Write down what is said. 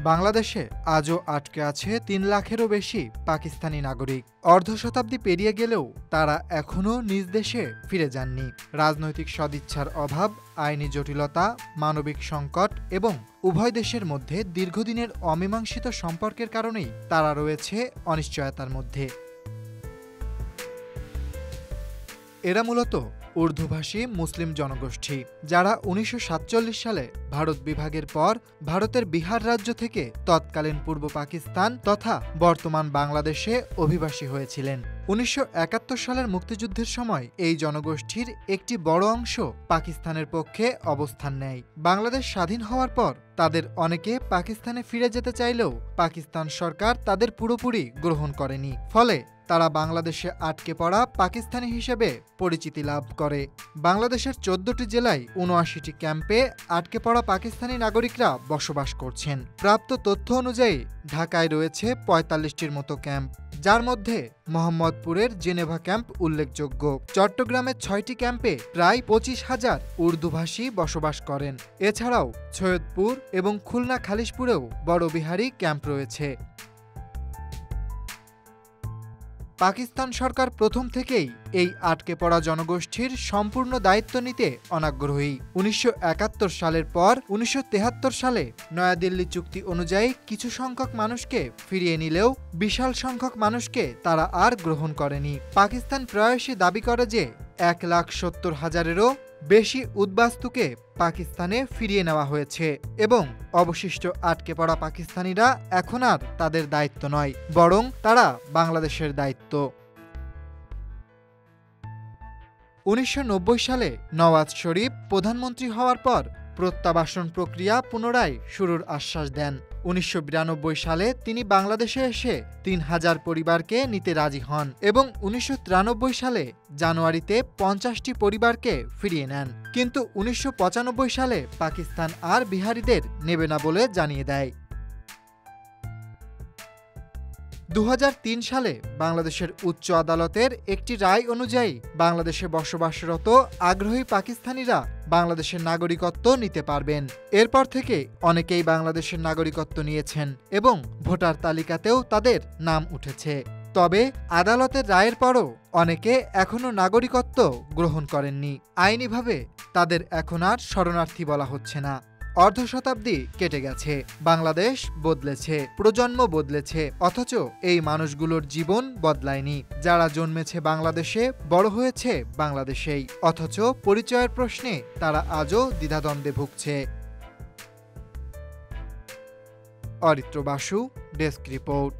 বাংলাদেশে আজও আটকে আছে ৩ লাখেরও বেশি পাকিস্তানি নাগরিক। অর্ধশতাব্দী পেরিয়ে গেলেও তারা এখনও নিজ দেশে ফিরে যাননি। রাজনৈতিক সদিচ্ছার অভাব, আইনি জটিলতা, মানবিক সংকট এবং উভয় দেশের মধ্যে দীর্ঘদিনের অমীমাংসিত সম্পর্কের কারণেই তারা রয়েছে অনিশ্চয়তার মধ্যে। এরা মূলত উর্দুভাষী মুসলিম জনগোষ্ঠী, যারা ১৯৪৭ সালে ভারত বিভাগের পর ভারতের বিহার রাজ্য থেকে তৎকালীন পূর্ব পাকিস্তান তথা বর্তমান বাংলাদেশে অভিবাসী হয়েছিলেন। ১৯৭১ সালের মুক্তিযুদ্ধের সময় এই জনগোষ্ঠীর একটি বড় অংশ পাকিস্তানের পক্ষে অবস্থান নেয়। বাংলাদেশ স্বাধীন হওয়ার পর তাদের অনেকে পাকিস্তানে ফিরে যেতে চাইলেও পাকিস্তান সরকার তাদের পুরোপুরি গ্রহণ করেনি। ফলে তারা বাংলাদেশে আটকে পড়া পাকিস্তানি হিসেবে পরিচিতি লাভ করে। বাংলাদেশের ১৪টি জেলায় ৭৯টি ক্যাম্পে আটকে পড়া পাকিস্তানি নাগরিকরা বসবাস করছেন। প্রাপ্ত তথ্য অনুযায়ী ঢাকায় রয়েছে ৪৫টির মতো ক্যাম্প, যার মধ্যে মোহাম্মদপুরের জেনেভা ক্যাম্প উল্লেখযোগ্য। চট্টগ্রামের ৬টি ক্যাম্পে প্রায় ২৫,০০০ উর্দুভাষী বসবাস করেন। এছাড়াও সৈয়দপুর এবং খুলনা খালিশপুরেও বড়বিহারী ক্যাম্প রয়েছে। পাকিস্তান সরকার প্রথম থেকেই এই আটকে পড়া জনগোষ্ঠীর সম্পূর্ণ দায়িত্ব নিতে অনাগ্রহী। ১৯৭১ সালের পর ১৯৭৩ সালে নয়াদিল্লি চুক্তি অনুযায়ী কিছু সংখ্যক মানুষকে ফিরিয়ে নিলেও বিশাল সংখ্যক মানুষকে তারা আর গ্রহণ করেনি। পাকিস্তান প্রায়শই দাবি করে যে ১,৭০,০০০-এরও বেশি উদ্বাস্তুকে পাকিস্তানে ফিরিয়ে নেওয়া হয়েছে এবং অবশিষ্ট আটকে পড়া পাকিস্তানিরা এখন আর তাদের দায়িত্ব নয়, বরং তারা বাংলাদেশের দায়িত্ব। ১৯৯০ সালে নওয়াজ শরীফ প্রধানমন্ত্রী হওয়ার পর প্রত্যাবাসন প্রক্রিয়া পুনরায় শুরুর আশ্বাস দেন। ১৯৯২ সালে তিনি বাংলাদেশে এসে ৩,০০০ পরিবারকে নিতে রাজি হন এবং ১৯৯৩ সালে জানুয়ারিতে ৫০টি পরিবারকে ফিরিয়ে নেন। কিন্তু ১৯৯৫ সালে পাকিস্তান আর বিহারিদের নেবে না বলে জানিয়ে দেয়। ২০০৩ সালে বাংলাদেশের উচ্চ আদালতের একটি রায় অনুযায়ী বাংলাদেশে বসবাসরত আগ্রহী পাকিস্তানিরা বাংলাদেশের নাগরিকত্ব নিতে পারবেন। এরপর থেকে অনেকেই বাংলাদেশের নাগরিকত্ব নিয়েছেন এবং ভোটার তালিকাতেও তাদের নাম উঠেছে। তবে আদালতের রায়ের পরও অনেকে এখনও নাগরিকত্ব গ্রহণ করেননি। আইনিভাবে তাদের এখন আর শরণার্থী বলা হচ্ছে না। অর্ধশতাব্দী কেটে গেছে, বাংলাদেশ বদলেছে, প্রজন্ম বদলেছে, অথচ এই মানুষগুলোর জীবন বদলায়নি। যারা জন্মেছে বাংলাদেশে, বড় হয়েছে বাংলাদেশেই, অথচ পরিচয়ের প্রশ্নে তারা আজও দ্বিধাদ্বন্দ্বে ভুগছে। Aritra Basu, desk report.